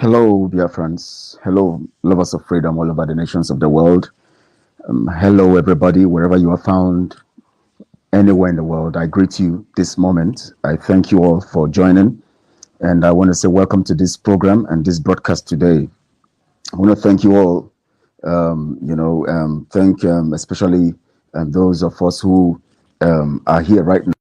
Hello, dear friends. Hello, lovers of freedom all over the nations of the world. Hello, everybody, wherever you are found, anywhere in the world. I greet you this moment. I thank you all for joining. And I want to say welcome to this program and this broadcast today. I want to thank you all. Thank especially those of us who are here right now.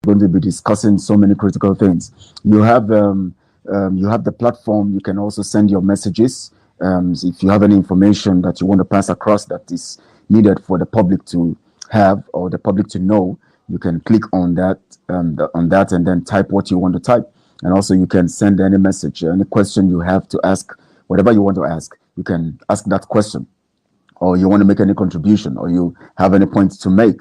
Going to be discussing so many critical things. You have the platform. You can also send your messages. If you have any information that you want to pass across that is needed for the public to have or the public to know, you can click on that and then type what you want to type. And also you can send any message, any question you have to ask, whatever you want to ask. You can ask that question, or you want to make any contribution, or you have any points to make,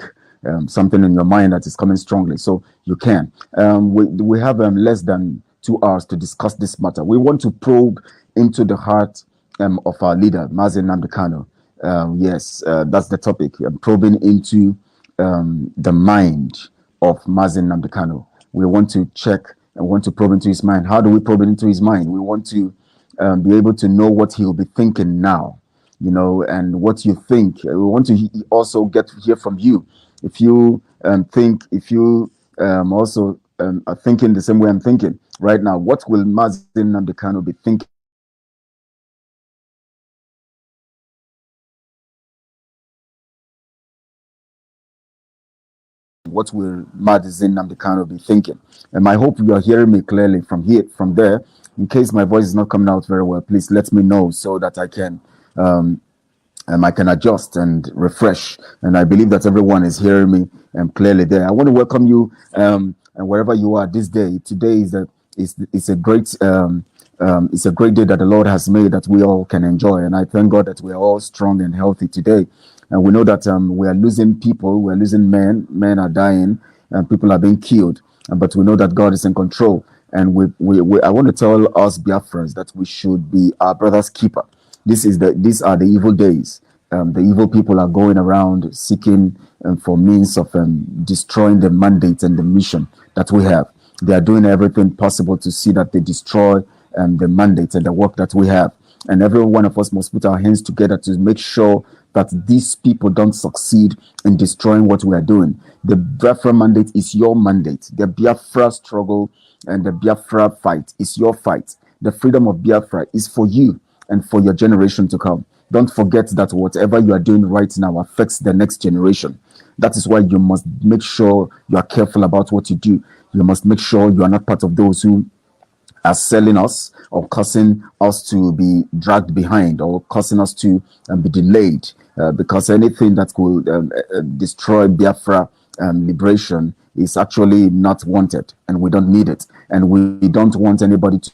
something in your mind that is coming strongly, so you can. We have less than 2 hours to discuss this matter. We want to probe into the heart of our leader, Mazi Nnamdi Kanu. Yes, that's the topic. Probing into the mind of Mazi Nnamdi Kanu. We want to check and want to probe into his mind. How do we probe into his mind? We want to be able to know what he'll be thinking now, and what you think. We want to also get to hear from you. If you if you also are thinking the same way I'm thinking right now, what will Mazi Nnamdi Kanu be thinking? What will Mazi Nnamdi Kanu be thinking? And I hope you are hearing me clearly from there. In case my voice is not coming out very well, please let me know so that um, I can adjust and refresh. And I believe that everyone is hearing me clearly there. I want to welcome you, and wherever you are this day. Today is a great it's a great day that the Lord has made that we all can enjoy. And I thank God that we are all strong and healthy today. And we know that we are losing people, we are losing men. Men are dying, and people are being killed. But we know that God is in control. And I want to tell us Biafrans that we should be our brother's keeper. These are the evil days. The evil people are going around seeking for means of destroying the mandate and the mission that we have. They are doing everything possible to see that they destroy the mandate and the work that we have. And every one of us must put our hands together to make sure that these people don't succeed in destroying what we are doing. The Biafra mandate is your mandate. The Biafra struggle and the Biafra fight is your fight. The freedom of Biafra is for you and for your generation to come. Don't forget that whatever you are doing right now affects the next generation. That is why you must make sure you are careful about what you do. You must make sure you are not part of those who are selling us or causing us to be dragged behind or causing us to be delayed, because anything that could destroy Biafra liberation is actually not wanted, and we don't need it, and we don't want anybody to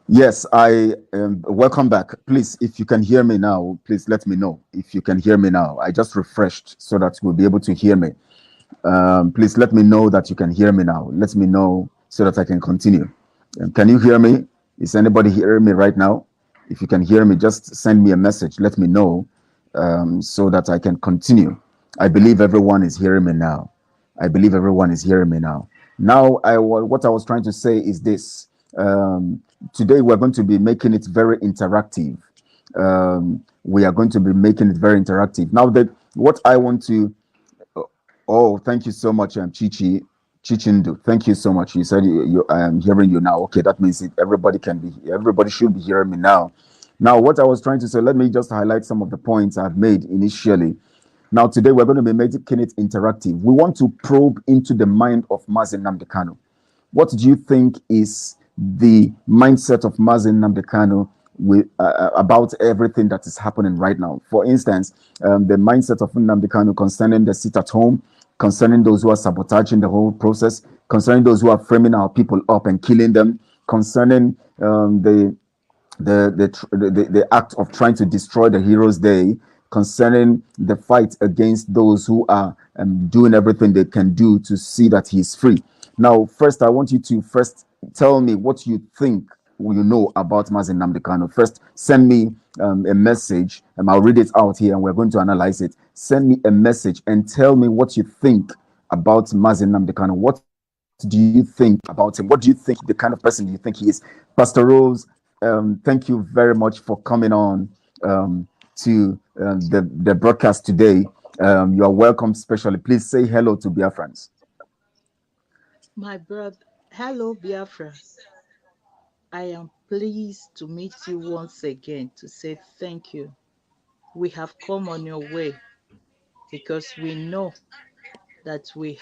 Yes, I welcome back. Please, if you can hear me now, please let me know if you can hear me now. I just refreshed so that you'll be able to hear me. Please let me know that you can hear me now. Let me know so that I can continue. Can you hear me? Is anybody hearing me right now? If you can hear me, just send me a message. Let me know so that I can continue. I believe everyone is hearing me now. I believe everyone is hearing me now. Now, what I was trying to say is this. Today, we're going to be making it very interactive. We are going to be making it very interactive. Now, that what I want to Oh, thank you so much, Chichindu. Thank you so much. You said I am hearing you now. Okay, that means everybody should be hearing me now. Now, what I was trying to say, let me just highlight some of the points I've made initially. Now, today we're going to be making it interactive. We want to probe into the mind of Mazi Nnamdi Kanu. What do you think is the mindset of Mazi Nnamdi Kanu about everything that is happening right now? For instance, the mindset of Nnamdi Kanu concerning the sit at home, concerning those who are sabotaging the whole process, concerning those who are framing our people up and killing them, concerning the act of trying to destroy the Heroes Day, concerning the fight against those who are doing everything they can do to see that he's free. Now, first, I want you to first tell me what you think you know about Mazi Nnamdi Kanu. First, send me a message, and I'll read it out here, and we're going to analyze it. Send me a message and tell me what you think about Mazi Nnamdi Kanu. What do you think about him? What do you think the kind of person you think he is? Pastor Rose, thank you very much for coming on to the broadcast today. You are welcome, specially. Please say hello to Biafrans. My brother, hello Biafra. I am pleased to meet you once again to say thank you. We have come on your way because we know that we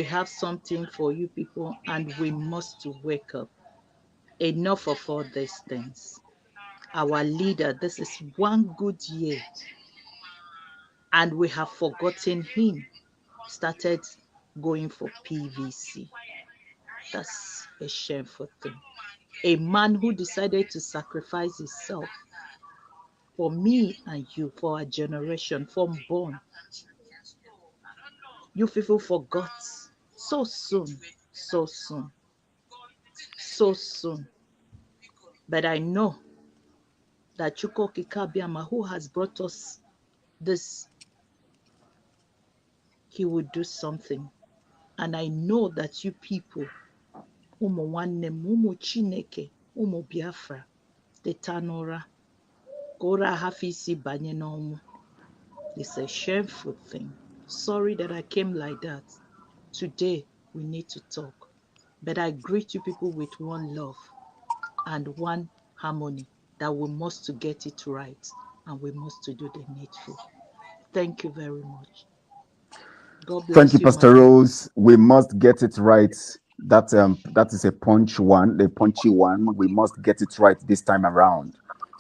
have something for you people and we must wake up. Enough of all these things. Our leader, this is one good year and we have forgotten him. Started going for PVC. That's a shameful thing. A man who decided to sacrifice himself for me and you, for our generation, for born. You people forgot so soon, so soon, so soon. But I know that Chuko Kikabiama, who has brought us this, he will do something. And I know that you people, Umu Wannem, Umu Chineke, Umu Biafra, the Tanora, Kora Hafisi Banyenomu. It's a shameful thing. Sorry that I came like that. Today, we need to talk. But I greet you people with one love and one harmony that we must to get it right and we must to do the needful. Thank you very much. God Thank you, bless you, my Pastor brother. Rose. We must get it right. That is a punchy one. We must get it right this time around.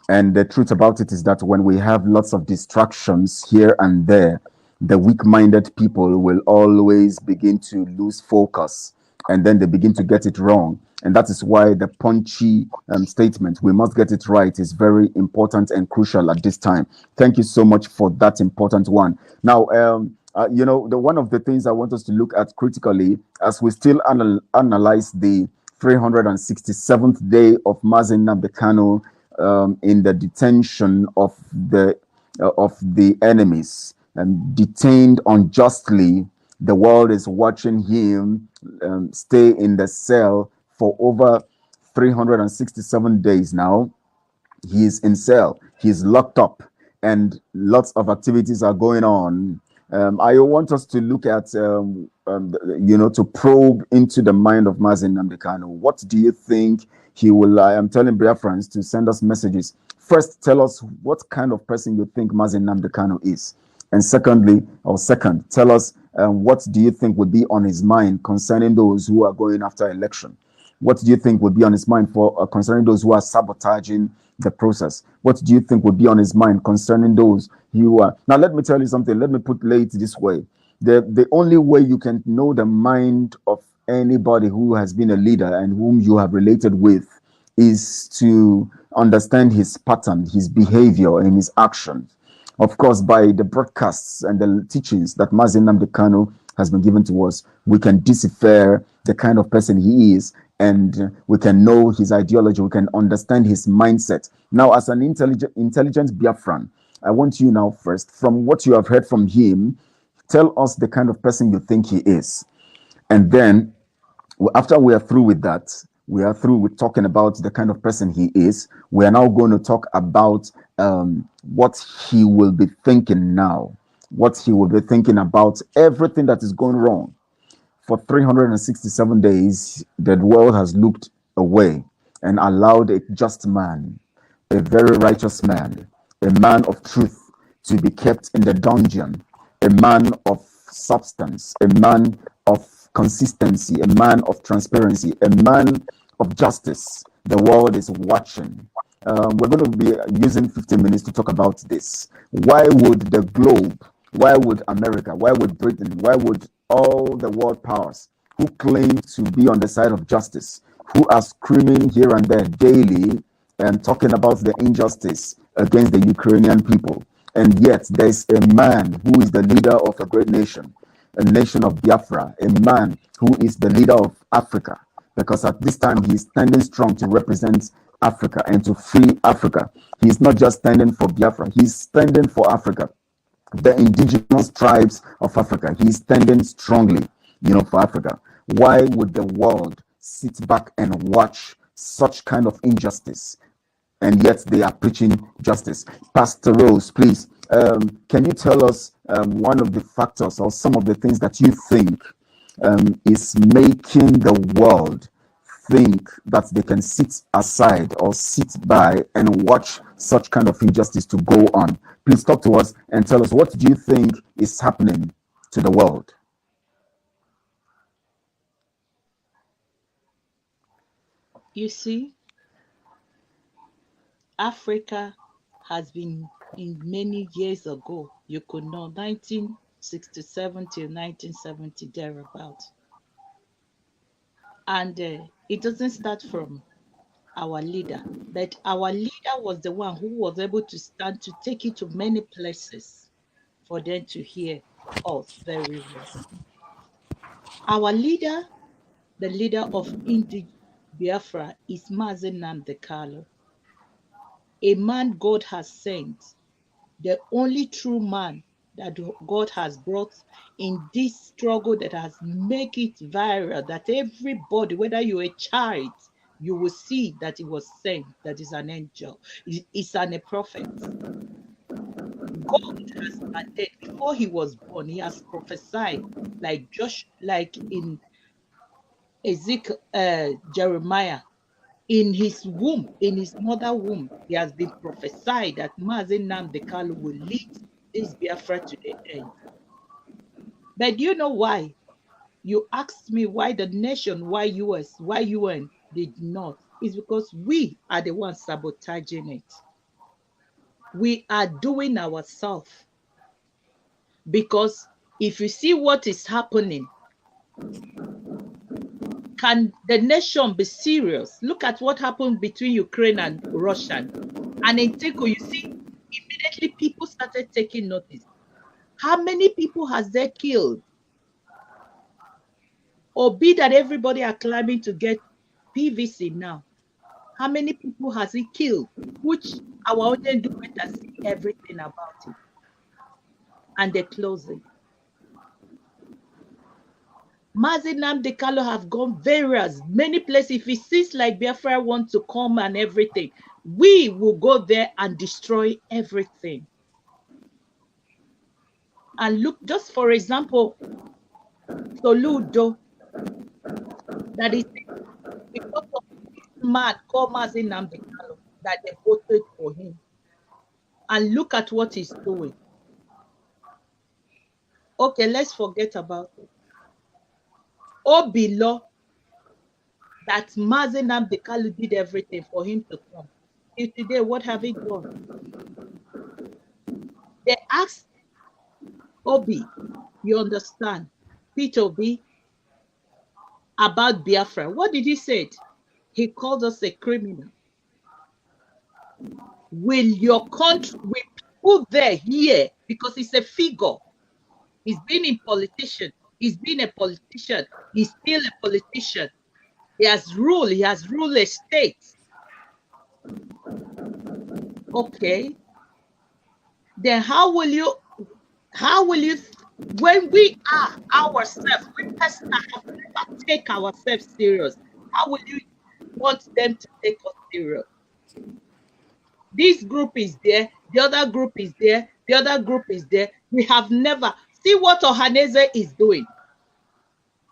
And the truth about it is that when we have lots of distractions here and there, the weak-minded people will always begin to lose focus, and then they begin to get it wrong. And that is why the punchy statement, "We must get it right," is very important and crucial at this time. Thank you so much for that important one. Now, the one of the things I want us to look at critically as we still analyze the 367th day of Mazi Nnamdi Kanu in the detention of the enemies and detained unjustly. The world is watching him stay in the cell for over 367 days now. He's in cell, he's locked up, and lots of activities are going on. I want us to look at to probe into the mind of Mazi Nnamdi Kanu. What do you think he will? I am telling Biafrans to send us messages. First, tell us what kind of person you think Mazi Nnamdi Kanu is, and second, tell us what do you think would be on his mind concerning those who are going after election. What do you think would be on his mind for concerning those who are sabotaging the process? What do you think would be on his mind concerning those who are? Now, let me tell you something. Let me lay it this way: the only way you can know the mind of anybody who has been a leader and whom you have related with is to understand his pattern, his behavior, and his actions. Of course, by the broadcasts and the teachings that Mazi Nnamdi Kanu has been given to us, we can decipher the kind of person he is, and we can know his ideology, we can understand his mindset. Now, as an intelligent Biafran, I want you now first, from what you have heard from him, tell us the kind of person you think he is. And then after we are through with that, we are through with talking about the kind of person he is. We are now going to talk about what he will be thinking now, what he will be thinking about everything that is going wrong. For 367 days, the world has looked away and allowed a just man, a very righteous man, a man of truth to be kept in the dungeon, a man of substance, a man of consistency, a man of transparency, a man of justice. The world is watching. We're going to be using 15 minutes to talk about this. Why would the globe, why would America, why would Britain, why would all the world powers who claim to be on the side of justice, who are screaming here and there daily and talking about the injustice against the Ukrainian people, and yet there's a man who is the leader of a great nation, a nation of Biafra, a man who is the leader of Africa, because at this time he is standing strong to represent Africa and to free Africa. He's not just standing for Biafra, he's standing for Africa, the indigenous tribes of Africa. He's standing strongly, for Africa. Why would the world sit back and watch such kind of injustice? And yet they are preaching justice. Pastor Rose, please, can you tell us one of the factors or some of the things that you think is making the world think that they can sit aside or sit by and watch such kind of injustice to go on? Please talk to us and tell us, what do you think is happening to the world? You see, Africa has been in many years ago, you could know, 1967 till 1970, thereabout. And it doesn't start from our leader, but our leader was the one who was able to stand to take it to many places for them to hear us very well. Our leader, the leader of Biafra, is Mazi Nnamdi Kanu, a man God has sent, the only true man that God has brought in this struggle that has made it viral, that everybody, whether you're a child, you will see that he was sent, that is an angel, it's a prophet. God has started before he was born, he has prophesied, like in Ezekiel, Jeremiah, in his womb, in his mother womb, he has been prophesied that Mazi Nnamdi Kanu will lead this Biafra to the end. But do you know why? You asked me why the nation, why US, why UN did not. It's because we are the ones sabotaging it. We are doing ourselves. Because if you see what is happening, can the nation be serious? Look at what happened between Ukraine and Russia. And in Tico, you see, immediately people started taking notice. How many people has they killed? Or be that everybody are climbing to get PVC now. How many people has he killed? Which our audience do better see everything about it. And they close it. Mazi Nnamdi Kanu have gone various, many places. If it seems like Biafra want to come and everything, we will go there and destroy everything. And look, just for example, Soludo, that is because of this man called Mazi Nnamdi Kanu that they voted for him. And look at what he's doing. Okay, let's forget about it. Obilo, that Mazi Nnamdi Kanu did everything for him to come. Till today, what have he done? They asked Obi, you understand, Peter Obi, about Biafra. What did he say? He called us a criminal. Will your country, will people there hear? Because he's a figure. He's been in politician. He's been a politician. He's still a politician. He has ruled a state. Okay. Then how will you, when we are ourselves, we personally have never take ourselves serious, how will you want them to take us serious? This group is there, the other group is there, the other group is there. We have never, see what Ohaneze is doing.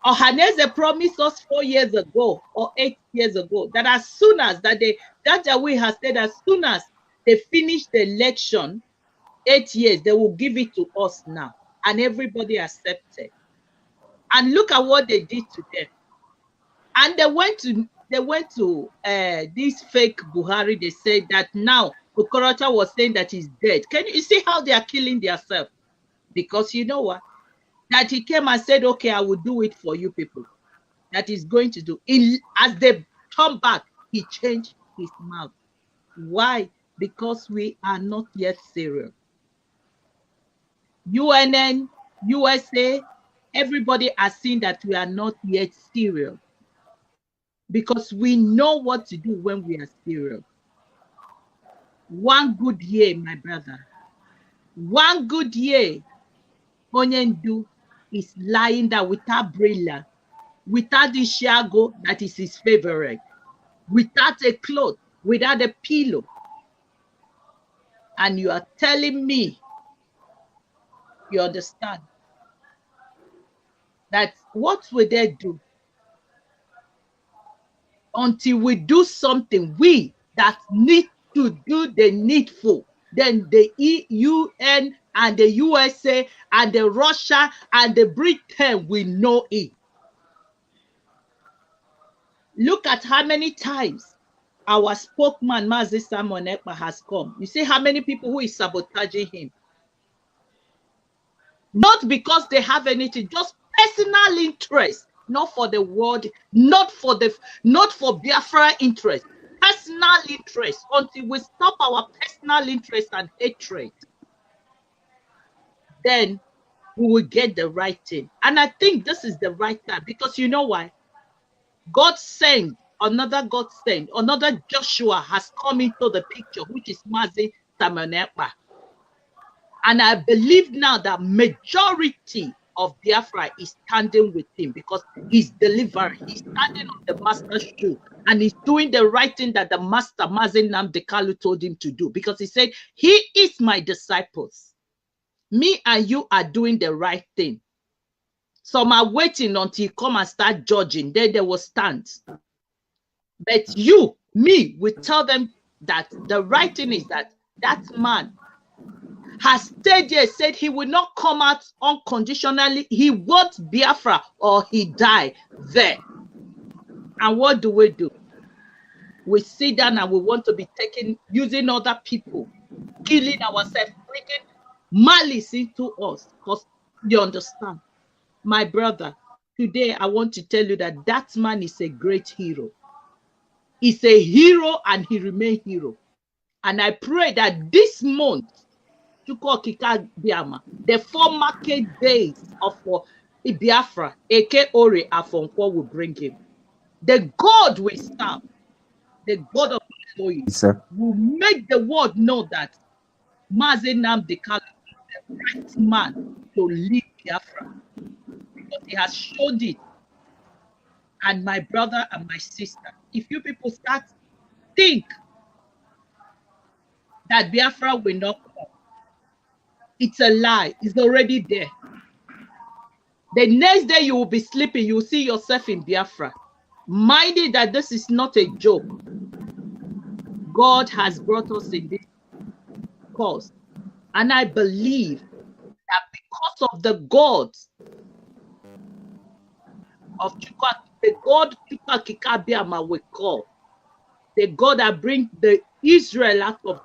Ohaneze promised us 4 years ago or 8 years ago that as soon as Dajawi has said, as soon as they finish the election, 8 years, they will give it to us now. And everybody accepted. And look at what they did to them. And they went to this fake Buhari. They said that now Okorocha was saying that he's dead. Can you see how they are killing themselves? Because you know what? That he came and said, okay, I will do it for you people. That he's going to do. As they come back, he changed his mouth. Why? Because we are not yet serious. UNN, USA, everybody has seen that we are not yet serious. Because we know what to do when we are serious. One good year, my brother. One good year, Onyendu is lying there without Brilla, without the shago that is his favorite, without a cloth, without a pillow. And you are telling me, you understand, that what will they do? Until we do something, we that need to do the needful, then the UN and the USA and the Russia and the Britain will know it. Look at how many times our spokesman, Mazi Nnamdi has come. You see how many people who is sabotaging him. Not because they have anything, just personal interest, not for the world, not for Biafra interest, personal interest. Until we stop our personal interest and hatred, then we will get the right thing. And I think this is the right time, because you know why? Another Joshua has come into the picture, which is Mazi Nnamdi. And I believe now that majority of Biafra is standing with him, because he's delivering. He's standing on the master's shoe, and he's doing the right thing that the master, Mazi Nnamdi Kanu, told him to do. Because he said, he is my disciples. Me and you are doing the right thing. Some are waiting until he come and start judging. Then they will stand. But me, we tell them that the right thing is that man has stayed there, said he will not come out unconditionally. He wants Biafra or he die there. And what do? We sit down and we want to be using other people, killing ourselves, bringing malice into us. Because you understand, my brother, today I want to tell you that man is a great hero. He's a hero and he remains hero. And I pray that this month, the 4 market days of Biafra, Eke Ore Afonkwo, will bring him. The God will serve, the God of glory, will make the world know that Mazi Nnamdi Kanu is the right man to lead Biafra, because he has showed it. And my brother and my sister, if you people start think that Biafra will not come, it's a lie. It's already there. The next day you will be sleeping, you will see yourself in Biafra. Mind it that this is not a joke. God has brought us in this cause. And I believe that because of the gods of Chukwa, the God Chukwa Kikabiama we call, the God that brings the Israel out of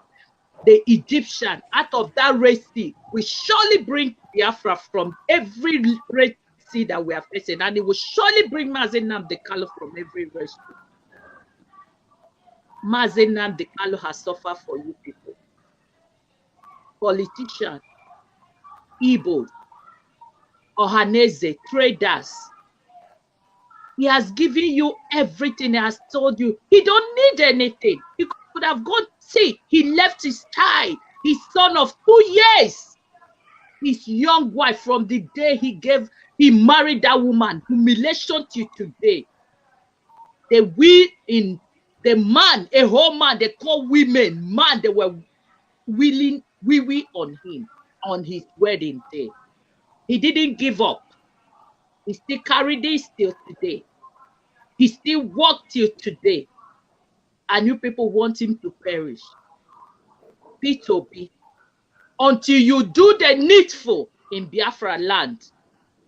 the Egyptian, out of that Red Sea, will surely bring Biafra from every Red calamity that we are facing, and it will surely bring Mazi Nnamdi Kanu from every rescue. Mazi Nnamdi Kanu has suffered for you people. Politicians, Igbos, Ohaneze, traders. He has given you everything. He has told you he don't need anything. He could have gone, see, he left his child, his son of 2 years, his young wife, from the day he married that woman, humiliation to today. The man, a whole man, they call women, man, they were willing, wee on him on his wedding day. He didn't give up. He still carried this till today. He still walked till today. And you people want him to perish. P2P. Until you do the needful in Biafra land,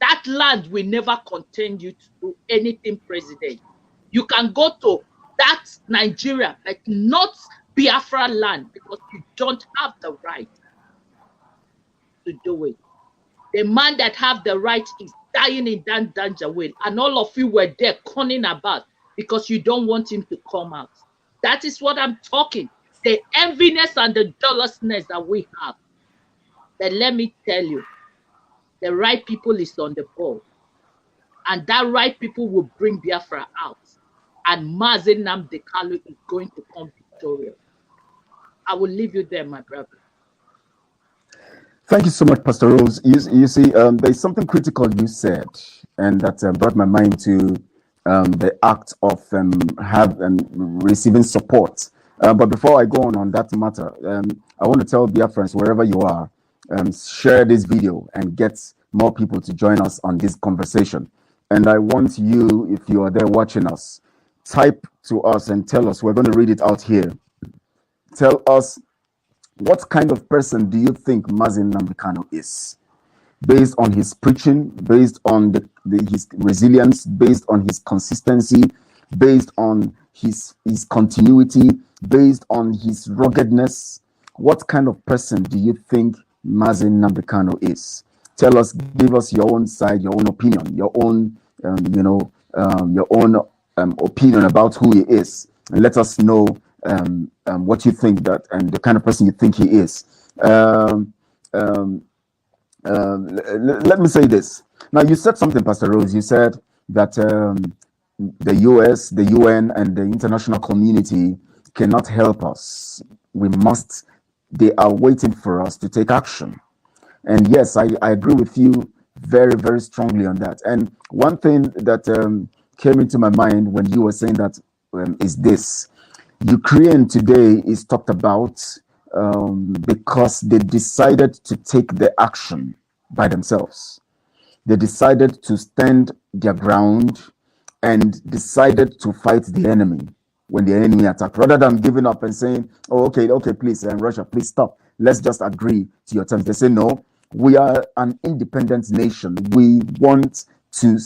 that land will never contain you to do anything, president. You can go to that Nigeria, but not Biafra land, because you don't have the right to do it. The man that have the right is dying in that danger way, and all of you were there conning about because you don't want him to come out. That is what I'm talking. The enviness and the jealousness that we have. Then let me tell you, the right people is on the board, and that right people will bring Biafra out, and Mazi Nnamdi Kanu is going to come victorious. I will leave you there, my brother. Thank you so much, Pastor Rose. You see, there's something critical you said, and that brought my mind to the act of receiving support. But before I go on that matter, I want to tell Biafrans, wherever you are, share this video and get more people to join us on this conversation. And I want you, if you are there watching us, type to us and tell us. We're going to read it out here. Tell us, what kind of person do you think Mazi Nnamdi Kanu is? Based on his preaching, based on his resilience, based on his consistency, based on his continuity, based on his ruggedness, what kind of person do you think Mazi Nnamdi Kanu is? Tell us, give us your own side, your own opinion, your own, opinion about who he is, and let us know what you think that, and the kind of person you think he is. Let me say this. Now, you said something, Pastor Rose. You said that the US, the UN, and the international community cannot help us. They are waiting for us to take action. And yes, I agree with you very, very strongly on that. And one thing that came into my mind when you were saying that is this. Ukraine today is talked about because they decided to take the action by themselves. They decided to stand their ground and decided to fight the enemy when the enemy attacked, rather than giving up and saying, oh, okay, please, Russia, please stop. Let's just agree to your terms. They say, no, we are an independent nation. We want to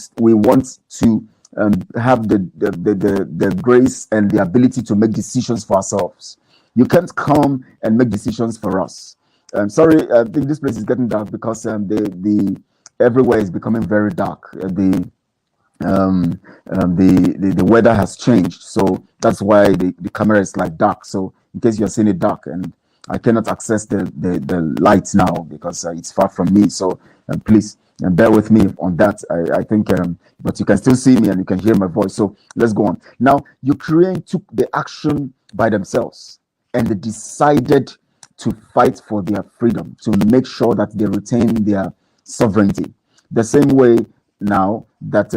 have the grace and the ability to make decisions for ourselves. You can't come and make decisions for us. Sorry, I think this place is getting dark because the everywhere is becoming very dark. The weather has changed, so that's why the camera is like dark. So in case you're seeing it dark, and I cannot access the lights now because it's far from me. So please bear with me on that. I think, but you can still see me and you can hear my voice. So let's go on. Now, Ukraine took the action by themselves, and they decided to fight for their freedom, to make sure that they retain their sovereignty. The same way now that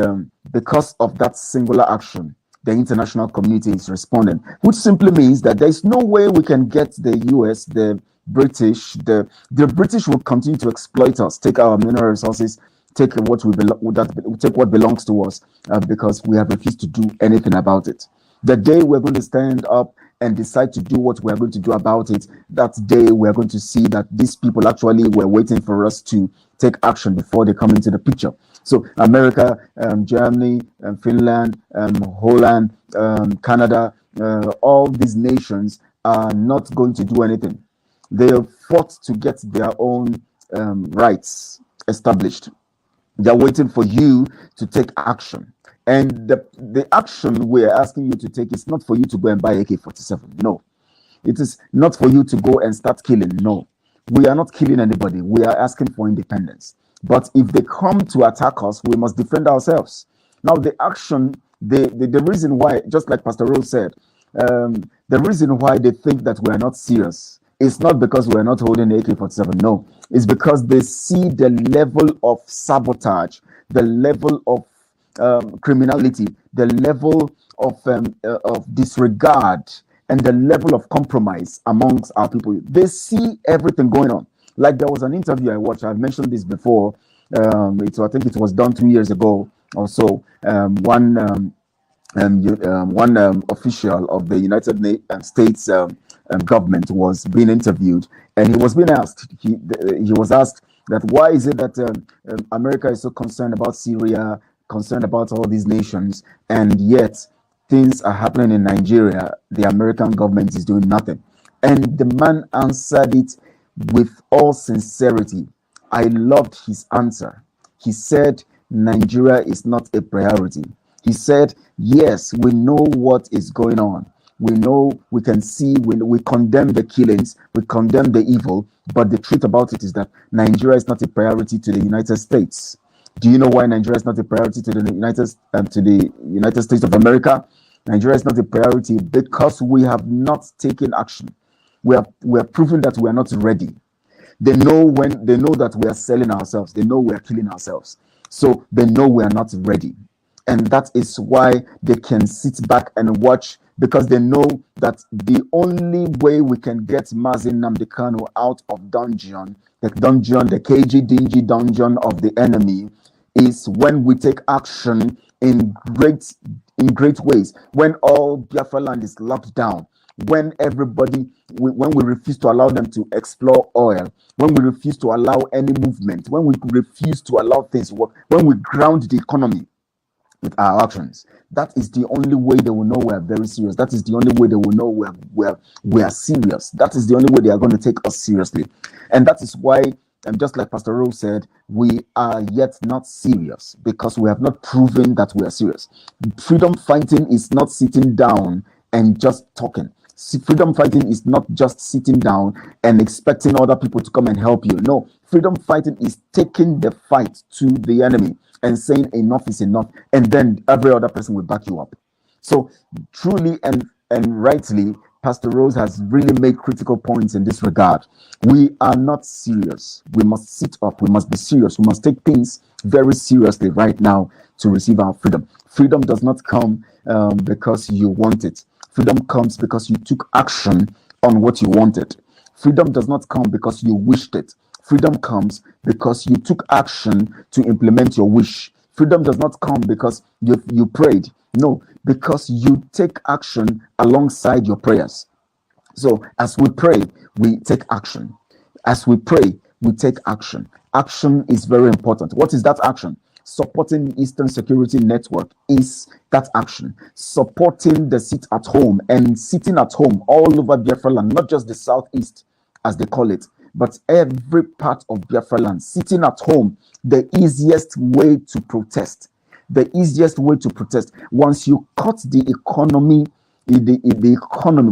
because of that singular action, the international community is responding, which simply means that there's no way we can get the US, the British, the British will continue to exploit us, take our mineral resources, take what belongs to us, because we have refused to do anything about it. The day we're going to stand up and decide to do what we're going to do about it, that day we're going to see that these people actually were waiting for us to take action before they come into the picture. So America, Germany, Finland, Holland, Canada, all these nations are not going to do anything. They have fought to get their own rights established. They're waiting for you to take action. And the action we're asking you to take is not for you to go and buy AK-47. No. It is not for you to go and start killing. No. We are not killing anybody. We are asking for independence. But if they come to attack us, we must defend ourselves. Now, the action, the reason why, just like Pastor Rose said, the reason why they think that we are not serious is not because we are not holding AK-47. No, it's because they see the level of sabotage, the level of criminality, the level of disregard, and the level of compromise amongst our people. They see everything going on. Like there was an interview I watched. I've mentioned this before. I think it was done 2 years ago or so. One official of the United States government was being interviewed, and he was being asked. He was asked that why is it that America is so concerned about Syria, concerned about all these nations, and yet things are happening in Nigeria. The American government is doing nothing. And the man answered it with all sincerity. I loved his answer. He said, Nigeria is not a priority. He said, yes, we know what is going on. We know, we can see, we condemn the killings, we condemn the evil, but the truth about it is that Nigeria is not a priority to the United States. Do you know why Nigeria is not a priority to the United States of America? Nigeria is not a priority because we have not taken action. We are proving that we are not ready. They know that we are selling ourselves. They know we are killing ourselves. So they know we are not ready. And that is why they can sit back and watch, because they know that the only way we can get Mazi Nnamdi Kanu out of dungeon, the KG dingy dungeon of the enemy, is when we take action in great ways. When all Biafra land is locked down, when when we refuse to allow them to explore oil, when we refuse to allow any movement, when we refuse to allow things to work, when we ground the economy with our actions, that is the only way they will know we are very serious. That is the only way they will know we are serious. That is the only way they are going to take us seriously. And that is why, just like Pastor Rose said, we are yet not serious because we have not proven that we are serious. Freedom fighting is not sitting down and just talking. Freedom fighting is not just sitting down and expecting other people to come and help you. No, freedom fighting is taking the fight to the enemy and saying enough is enough, and then every other person will back you up. So truly and rightly, Pastor Rose has really made critical points in this regard. We are not serious. We must sit up. We must be serious. We must take things very seriously right now to receive our freedom. Freedom does not come because you want it. Freedom comes because you took action on what you wanted. Freedom does not come because you wished it. Freedom comes because you took action to implement your wish. Freedom does not come because you prayed. No, because you take action alongside your prayers. So as we pray, we take action. As we pray, we take action. Action is very important. What is that action? Supporting the Eastern Security Network is that action. Supporting the sit at home and sitting at home all over Biafra land, not just the Southeast, as they call it, but every part of Biafra land, sitting at home, the easiest way to protest. The easiest way to protest. Once you cut the economy, the economy,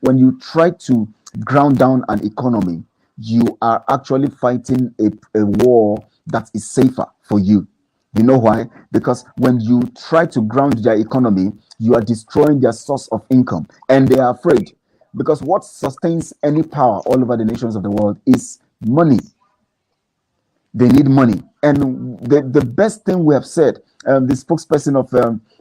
when you try to ground down an economy, you are actually fighting a war that is safer for you. You know why? Because when you try to ground their economy, you are destroying their source of income, and they are afraid. Because what sustains any power all over the nations of the world is money. They need money. And the best thing we have said, the spokesperson of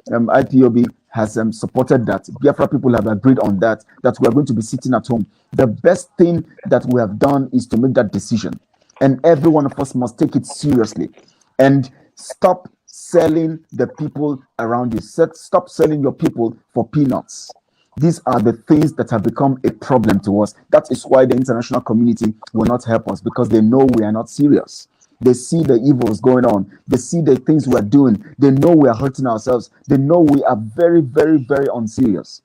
IPOB has supported that. Biafra people have agreed on that we are going to be sitting at home. The best thing that we have done is to make that decision. And every one of us must take it seriously. And stop selling the people around you. Stop selling your people for peanuts. These are the things that have become a problem to us. That is why the international community will not help us, because they know we are not serious. They see the evils going on. They see the things we are doing. They know we are hurting ourselves. They know we are very, very, very unserious.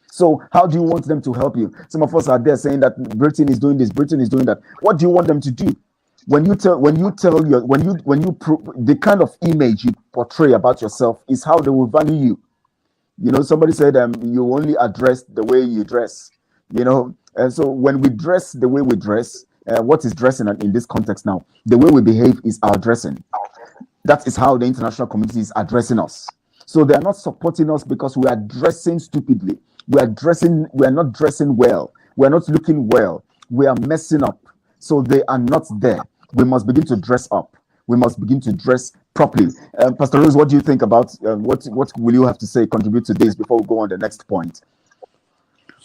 So how do you want them to help you? Some of us are there saying that Britain is doing this, Britain is doing that. What do you want them to do? when you the kind of image you portray about yourself is how they will value you. Somebody said you only address the way you dress. And so when we dress the way we dress, what is dressing in this context now? The way we behave is our dressing. That is how the international community is addressing us. So they are not supporting us because we are dressing stupidly. We are not dressing well. We are not looking well. We are messing up. So they are not there. We must begin to dress up. We must begin to dress properly. Pastor Rose, what do you think about what will you have to say, contribute to this before we go on the next point?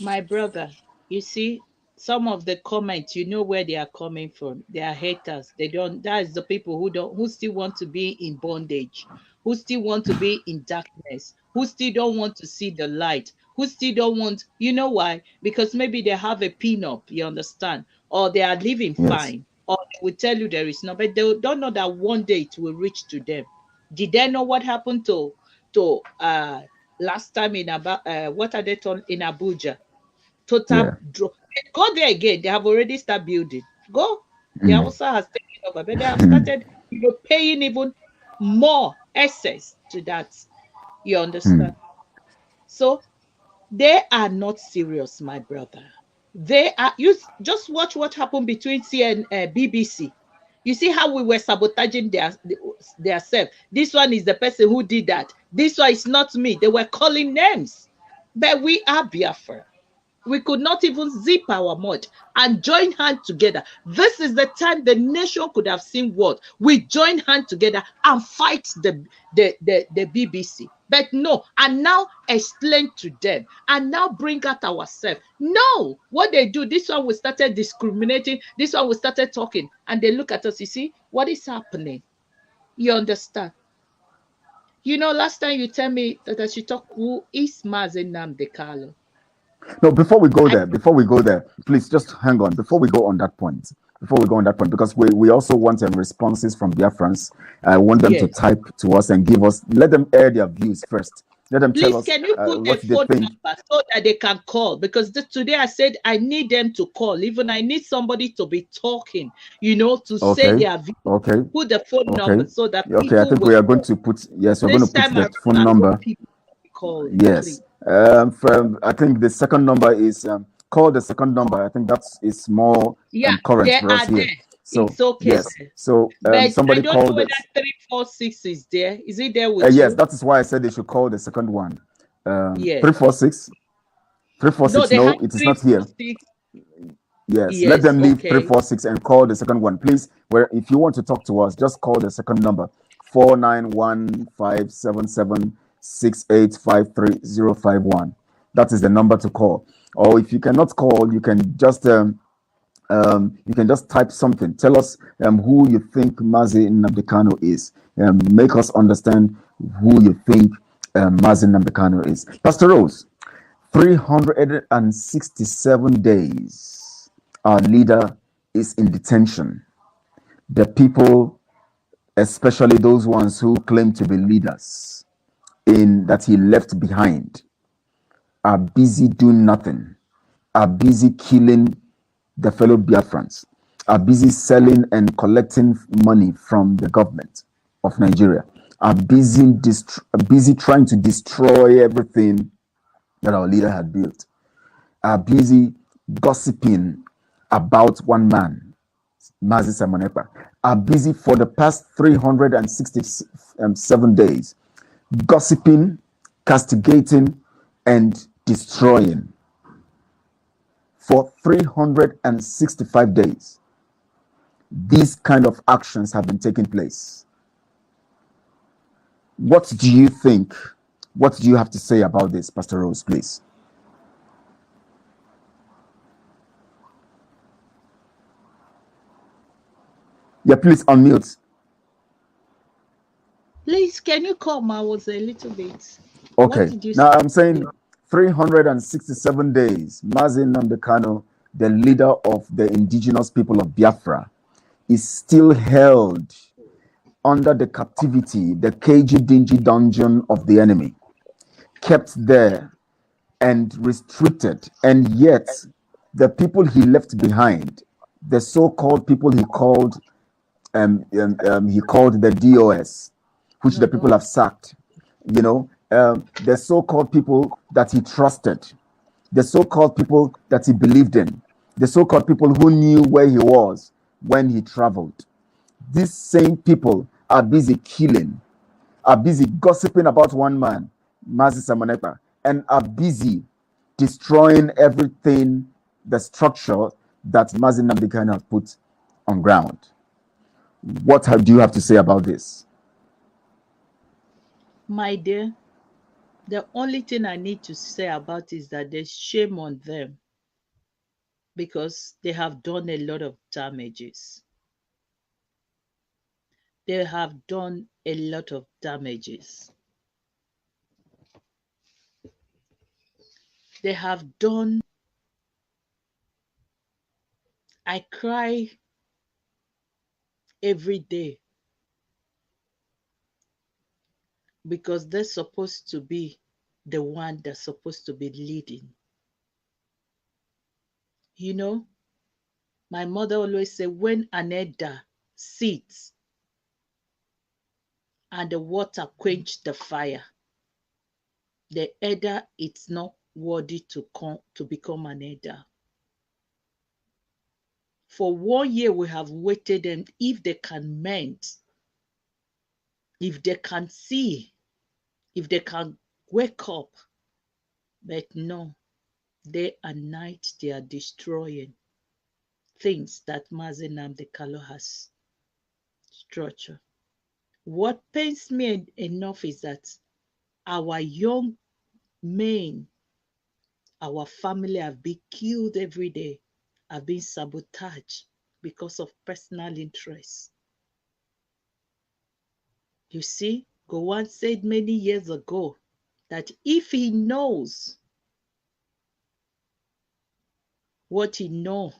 My brother, you see, some of the comments, you know where they are coming from. They are haters. That is the people who still want to be in bondage, who still want to be in darkness, who still don't want to see the light, who still don't want, you know why? Because maybe they have a pin-up, you understand? Or they are living fine. Or they will tell you there is no, but they don't know that one day it will reach to them. Did they know what happened to last time in what are they told in Abuja? Total drop. Go there again. They have already started building. Go. The also has taken over, but they have started paying even more excess to that. You understand? So they are not serious, my brother. They are. You just watch what happened between CN and BBC. You see how we were sabotaging their self. This one is the person who did that. This one is not me. They were calling names. But we are Biafra. We could not even zip our mouth and join hands together. This is the time the nation could have seen what we join hands together and fight the BBC. But no, and now explain to them and now bring out ourselves. No, what they do, this one we started discriminating, this one we started talking, and they look at us. You see what is happening? You understand? Last time you tell me that I should talk, who is Mazi Nnamdi Kanu'S? No, before we go there, please just hang on. Before we go on that point, because we also want responses from Biafrans. I want them to type to us and let them air their views first. Let them tell us. Please, can you put a phone number so that they can call? Because today I said I need them to call. Even I need somebody to be talking, to say their views. Okay. Put the phone number so that people I think we are going to put, we're going to put the phone number. Call, yes. I think the second number is call the second number. I think is more current for us here. So it's okay. Yes. So somebody called. I don't know whether 346 is there. Is it there with you? Yes, that is why I said they should call the second one. 346. 346. No, it is not here. Yes, let them leave 346 and call the second one, please. If you want to talk to us, just call the second number 491-577-6853-051. That is the number to call. Or if you cannot call, you can just type something. Tell us who you think Mazi Nnamdi Kanu'S is. Make us understand who you think Mazi Nnamdi Kanu'S is. Pastor Rose, 367 days our leader is in detention. The people, especially those ones who claim to be leaders that he left behind, are busy doing nothing, are busy killing the fellow Biafrans, are busy selling and collecting money from the government of Nigeria, are busy trying to destroy everything that our leader had built, are busy gossiping about one man, Mazi Nnamdi, are busy for the past 367 days, gossiping, castigating, and destroying. For 365 days, these kind of actions have been taking place. What do you think? What do you have to say about this, Pastor Rose, please? Yeah, please unmute. Please, can you come? I was a little bit. Okay. Now I'm saying 367 days. Mazi Nnamdi Kanu'S, the leader of the indigenous people of Biafra, is still held under the captivity, the cagey, dingy dungeon of the enemy, kept there and restricted. And yet, the people he left behind, the so-called people he called he called the DOS, which the people Uh-huh. have sacked. The so-called people that he trusted, the so-called people that he believed in, the so-called people who knew where he was when he traveled. These same people are busy killing, are busy gossiping about one man, Mazi Samonekpa, and are busy destroying everything, the structure that Mazi Nnamdi Kanu has put on ground. What do you have to say about this? My dear, the only thing I need to say about it is that there's shame on them because they have done a lot of damages. They have done a lot of damages. They have done. I cry every day because they're supposed to be the one that's supposed to be leading. My mother always said, when an elder sits and the water quench the fire, the elder is not worthy to become an elder. For 1 year we have waited, and if they can mend, if they can see, if they can wake up, but no, day and night they are destroying things that Mazi Nnamdi Kanu has structured. What pains me enough is that our young men, our family have been killed every day, have been sabotaged because of personal interests. You see, Gowon said many years ago that if he knows what he knows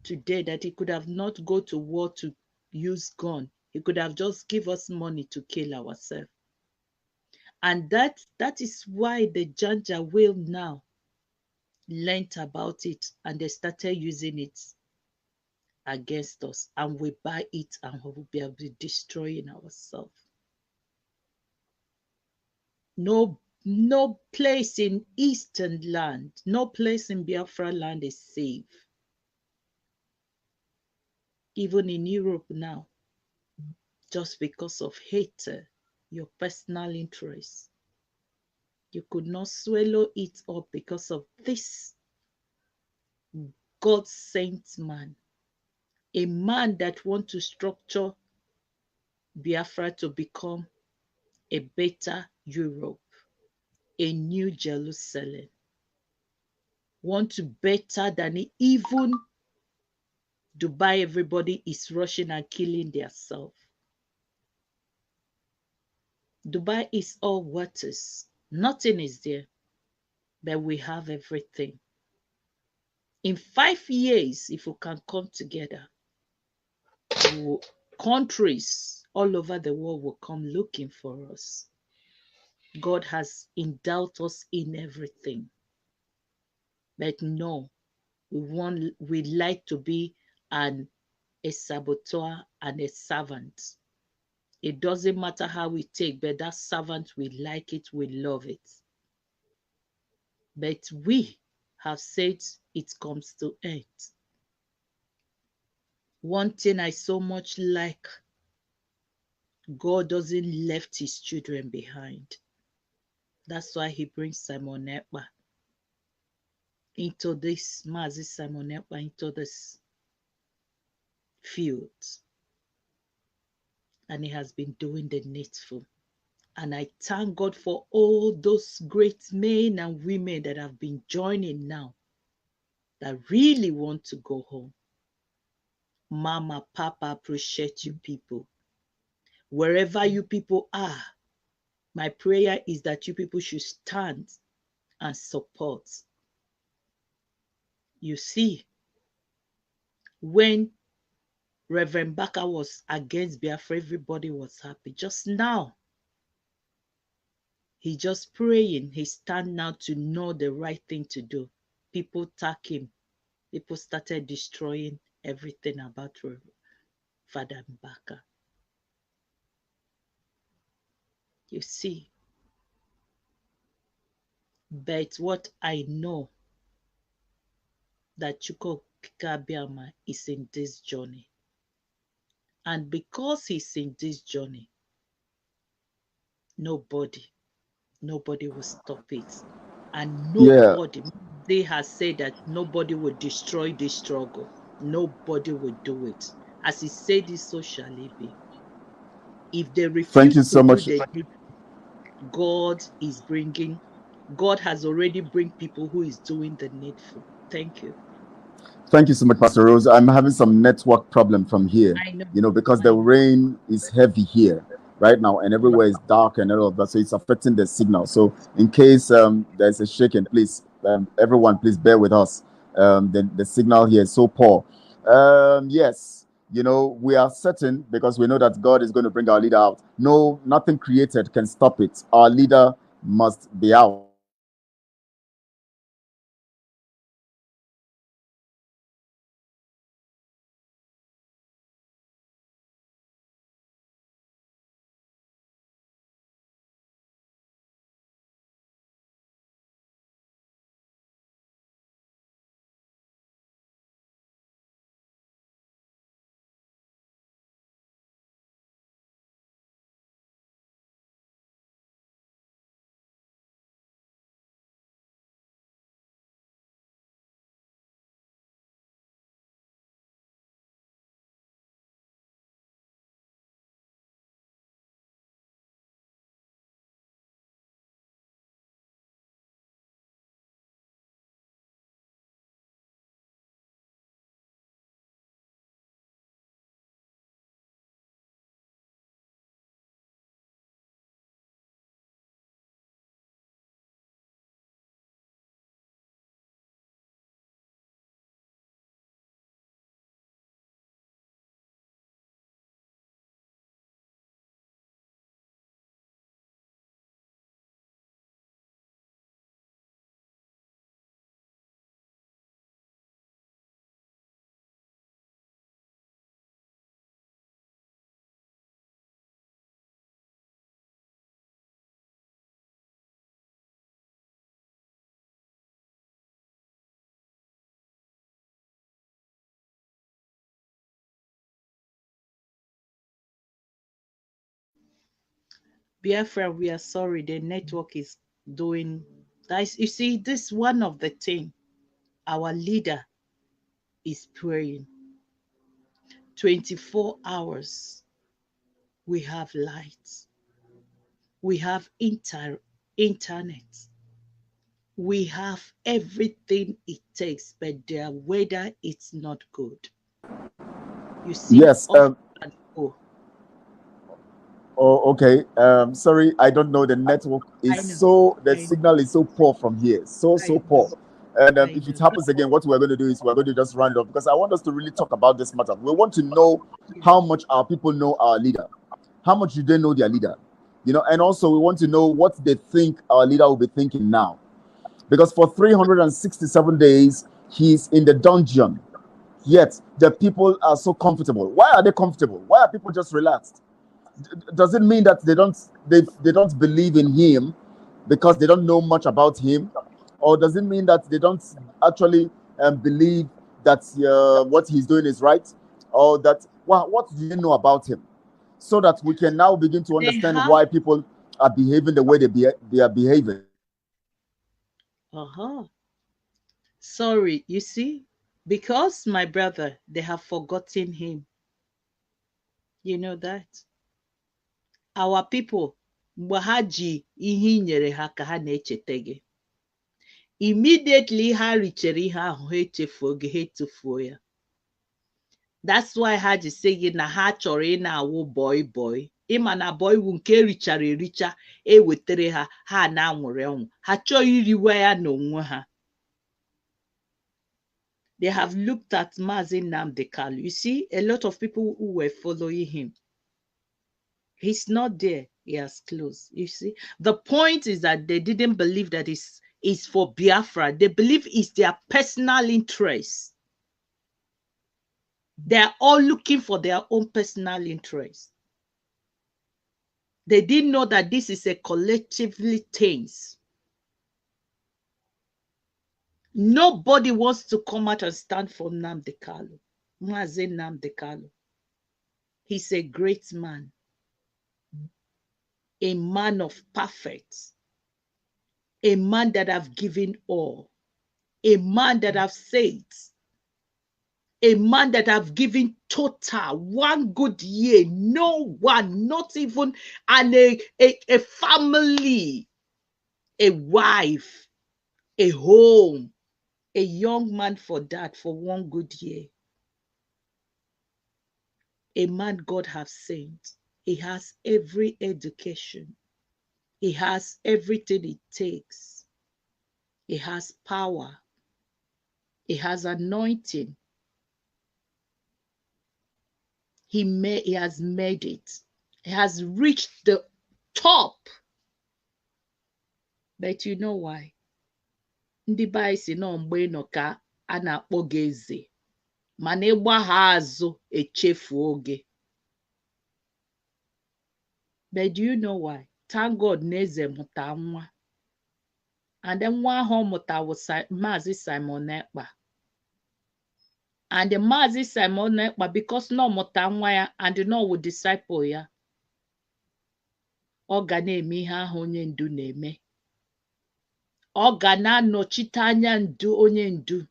today, that he could have not go to war to use gun. He could have just give us money to kill ourselves. And that is why the Janja will now learnt about it and they started using it against us, and we buy it and we will be destroying ourselves. No place in Eastern land, no place in Biafra land is safe. Even in Europe now, just because of hate, your personal interests. You could not swallow it up because of this God-sent man. A man that wants to structure Biafra to become a better Europe, a new Jerusalem. Want to better than even Dubai, everybody is rushing and killing themselves. Dubai is all waters. Nothing is there, but we have everything. In 5 years, if we can come together, countries all over the world will come looking for us. God has endowed us in everything. But no, we like to be a saboteur and a servant. It doesn't matter how we take, but that servant, we like it, we love it. But we have said it comes to end. One thing I so much like, God doesn't left his children behind. That's why he brings Simon Ekpa into this, Mazi Simon Ekpa into this field. And he has been doing the needful. And I thank God for all those great men and women that have been joining now, that really want to go home. Mama, Papa, appreciate you people. Wherever you people are, my prayer is that you people should stand and support. You see, when Reverend Baka was against Biafra, everybody was happy. Just now, he just praying. He stand now to know the right thing to do. People attack him. People started destroying everything about Father Mbaka. You see, but what I know that Chuko Kabiama is in this journey. And because he's in this journey, nobody will stop it. And nobody, they has said that nobody will destroy this struggle. Nobody will do it. As he said, it so shall it be. If they refuse to do the God has already bring people who is doing the needful. Thank you. Thank you so much, Pastor Rose. I'm having some network problem from here, I know. because the rain is heavy here right now and everywhere is dark and all of that. So it's affecting the signal. So in case there's a shaking, please, everyone, please bear with us. The signal here is so poor. Yes, we are certain because we know that God is going to bring our leader out. No, nothing created can stop it. Our leader must be out. Biafra, we are sorry. The network is doing that. You see, this one of the thing. Our leader is praying 24 hours. We have lights. We have internet. We have everything it takes, but their weather is not good. You see, Yes. off and go. Oh, okay. Sorry, I don't know. The network is I know. the signal is so poor from here. So poor. And if it happens again, what we're going to do is we're going to just round up because I want us to really talk about this matter. We want to know how much our people know our leader. How much do they know their leader? And also we want to know what they think our leader will be thinking now. Because for 367 days, he's in the dungeon. Yet the people are so comfortable. Why are they comfortable? Why are people just relaxed? Does it mean that they don't believe in him because they don't know much about him, or does it mean that they don't actually believe that what he's doing is right, or that what do they know about him, so that we can now begin to understand why people are behaving the way they are behaving. Sorry, you see, because my brother, they have forgotten him. You know that our people, mgbe ha ji ihe nyere ha ka ha na-echeta gị, immediately ha richara ihe ahụ ha echefuo gị, ha etufuo ya. That's why ha ji sị gị na ha chọrọ ị na-awụ boy ịma na boy wu nke richara ericha ewetere ha ha na-anwụrị ọnwụ, ha chọghị iriwe ya n'onwe ha. They have looked at Mazi Nnamdi Kanu'S. You see, a lot of people who were following him, he's not there. He has closed. You see, the point is that they didn't believe that it's for Biafra. They believe it's their personal interest. They are all looking for their own personal interest. They didn't know that this is a collectively things. Nobody wants to come out and stand for Nnamdi Kanu. Mazi Nnamdi Kanu. He's a great man. A man of perfect. A man that have given all. A man that have said. A man that have given total 1 good year. No one, not even a family, a wife, a home, a young man for that, for 1 good year. A man God has sent. He has every education. He has everything it takes. He has power. He has anointing. He has made it. He has reached the top. But you know why? Ndị be anyị si nọ mgbe nọ ka a na-akpọ gị eze. Mana ịgba ha azụ echefuo gị. But do you know why? Thank God na eze mụta nwa. And then nwa ahụ ọ mụta bụ Mazi Simon Ekpa. And the Mazi Simon Ekpa, because no mụta nwa ya and no wụ disciple ya, ọ ga na-eme ihe ahụ onye ndu na-eme. Ọ ga na-anọchite anya ndu onye ndu.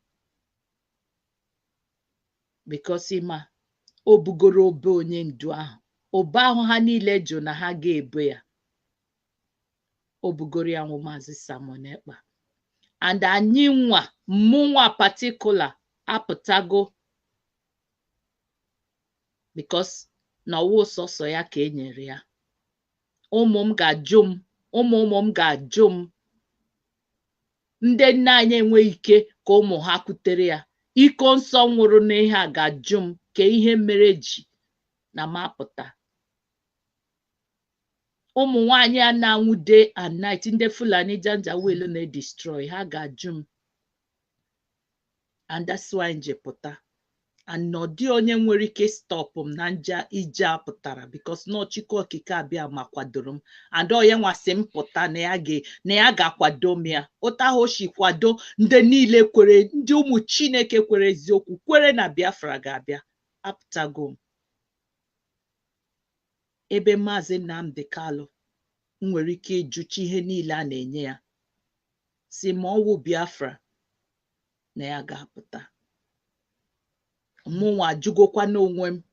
Because ịma o bugoro obe onye ndu ahụ. Obe ahụ ha niile jụ na ha ga-ebo ya. O bugoro ya nwụ Mazi Simon Ekpa. And anyị nwa mụnwa particular apụtago. Because na ọwụ sọsọ ya ka enyere ya. Ụmụ m ga-ajụ m. Ụmụ m ga-ajụ m. Ndị nne anyị enweghị ike ka ụmụ ha kutere ya. Iko nsọ nwụrụ n'ihe a ga-ajụ m ka ihe mere ji na m apụta. Ụmụ nwaanyị a na-anwụ day and night, ndị Fulani Janjaweelu na-destroy, ha ga-ajụ m. And that's why nje pụta. And no dị onye nwere ike stop m na ije apụtara, because no Chukwu okike abịa ma kwadoro m. And onye nwasị m pụta na ya ga-akwado m ya. Ụta ahụ shi kwado ndị niile kwere, ndị ụmụ Chineke kwere eziokwu, kwere na Biafra ga-abịa. Apụtago m. Ebe Mazi Nnamdi Kanu nwere ike ịjụcha ihe niile a na-enye ya. Si ma ọwụ Biafra na ya ga-apụta. Mụnwa ajụgokwa n'onwe m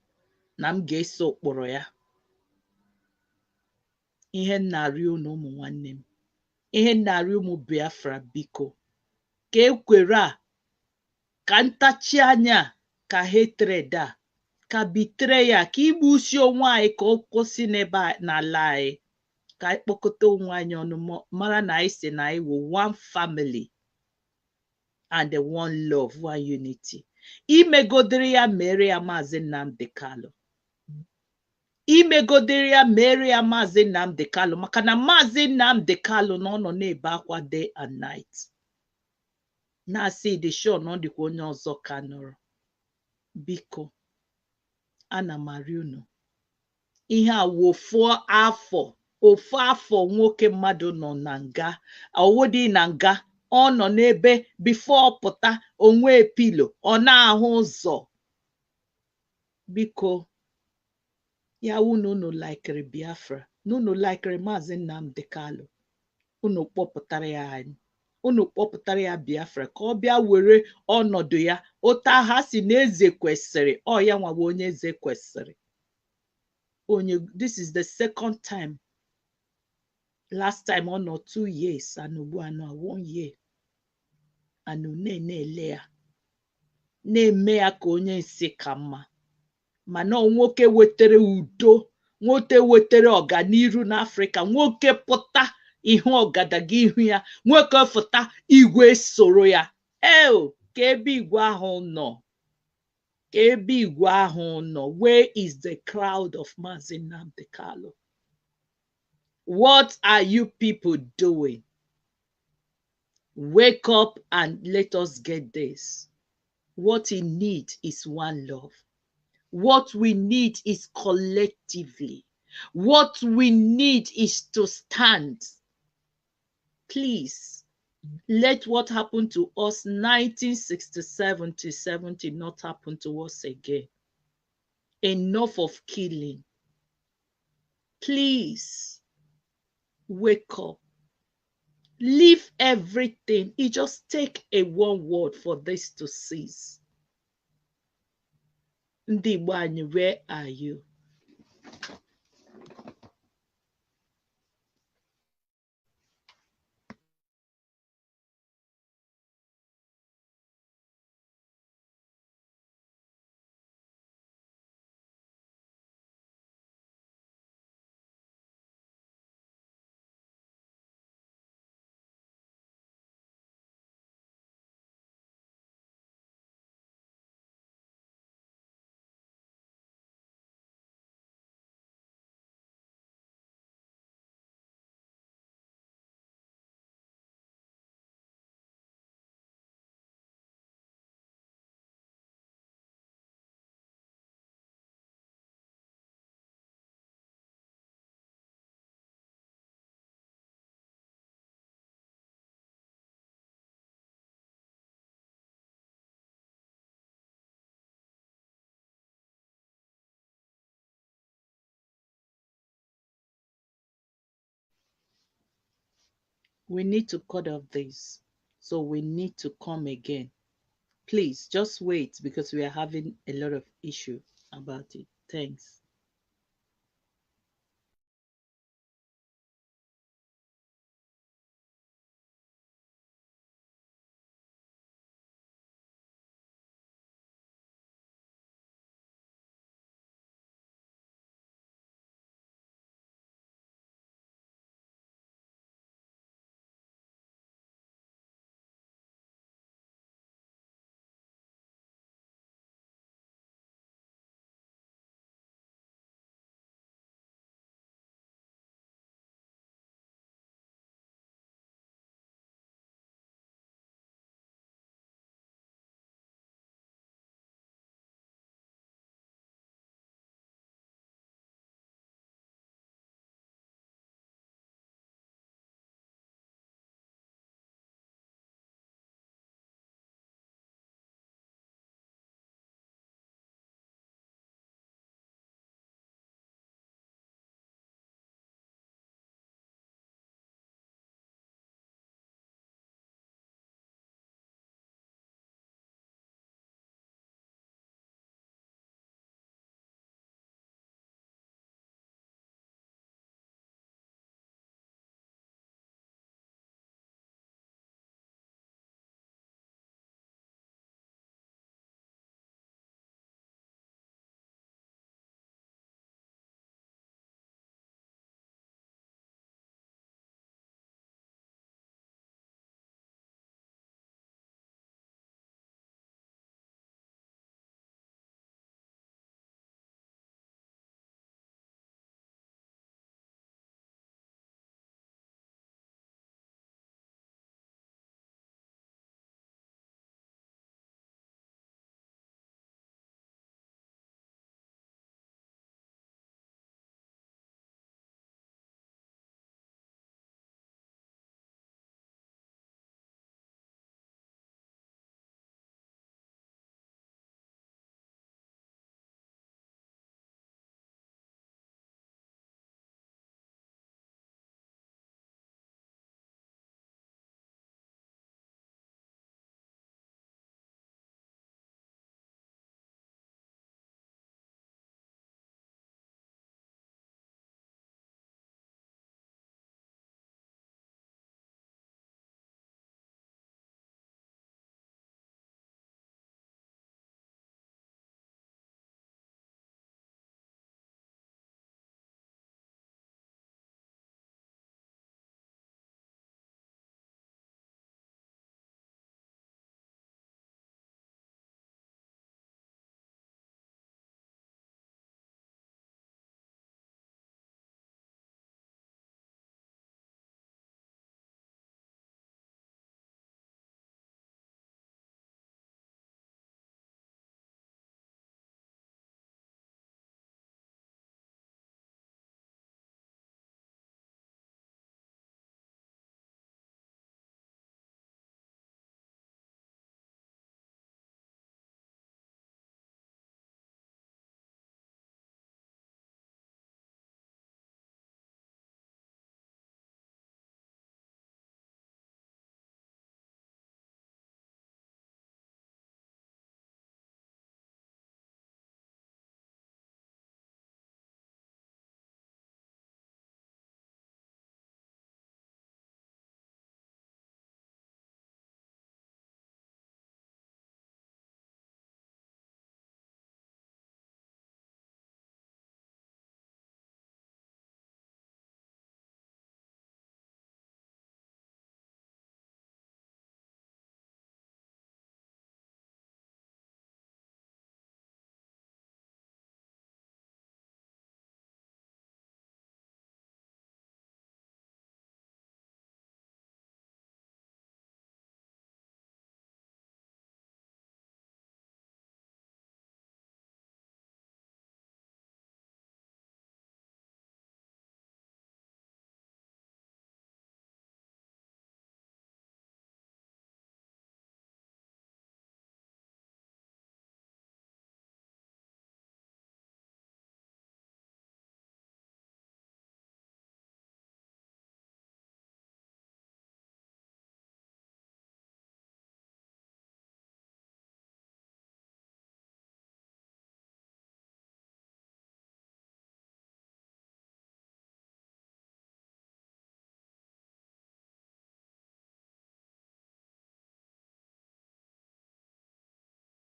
na m ga-eso ụkpụrụ ya. Ihe m na-arịọ unu ụmụ nwanne m. Ihe m na-arịọ ụmụ Biafra biko. Ka ekwere a, ka ntachi anya, ka hatred a, ka bitere ya, ka igbu usi onwe anyị ka o kwụsị n'ebe n'ala anyị. Ka anyị kpọkọta onwe anyị ọnụ mara na anyị si na anyị wụ one family and one love, one unity. Imegodiri ya mere ya Mazi Nnamdi Kanu. Imegodiri ya mere ya Mazi Nnamdi Kanu. Maka na Mazi Nnamdi Kanu nọ na-ebe akwa day and night. Na-asị dị sure na ọ dịkwa onye ọzọ ka nọrọ. Biko, ana m arịọ unu. Ihe a wụ ofu afọ nwoke mmadụ nọ na nga. Ọwụdị na nga. Ọ nọ n'ebe before pụta onwe pilo, ọ na-ahụ ụzọ. Biko, ya unu likere Biafra, unu likere Mazi Nnamdi Kanu. Unu kpọpụtara ya anyị. Unu kpọpụtara ya Biafra ka ọ bịa were ọnọdụ ya. Ụta ha si na eze kwesịrị, ọ ya nwa bụ onye eze kwesịrị. This is the second time. Last time ọ nọ 2 years and ugbu a nọ 1 year. And na-ele ya. Na-eme ya ka onye nsi ka mma. Mana nwoke wetere udo, nwoke wetere ọganiru n'Africa, nwoke pụta ihu ọgadaga ihu ya, nwoke pụta igwe soro ya. Ka ebe igwe ahụ nọ. Ka ebe igwe ahụ nọ. Where is the crowd of Mazi Nnamdi Kanu? What are you people doing? Wake up and let us get this. What he needs is one love. What we need is collectively. What we need is to stand. Please, let what happened to us 1967 to 70 not happen to us again. Enough of killing. Please, wake up. Leave everything. It just take a one word for this to cease. Ndị Igbo anyị, where are you? We need to cut off this. So we need to come again. Please just wait, because we are having a lot of issue about it. Thanks.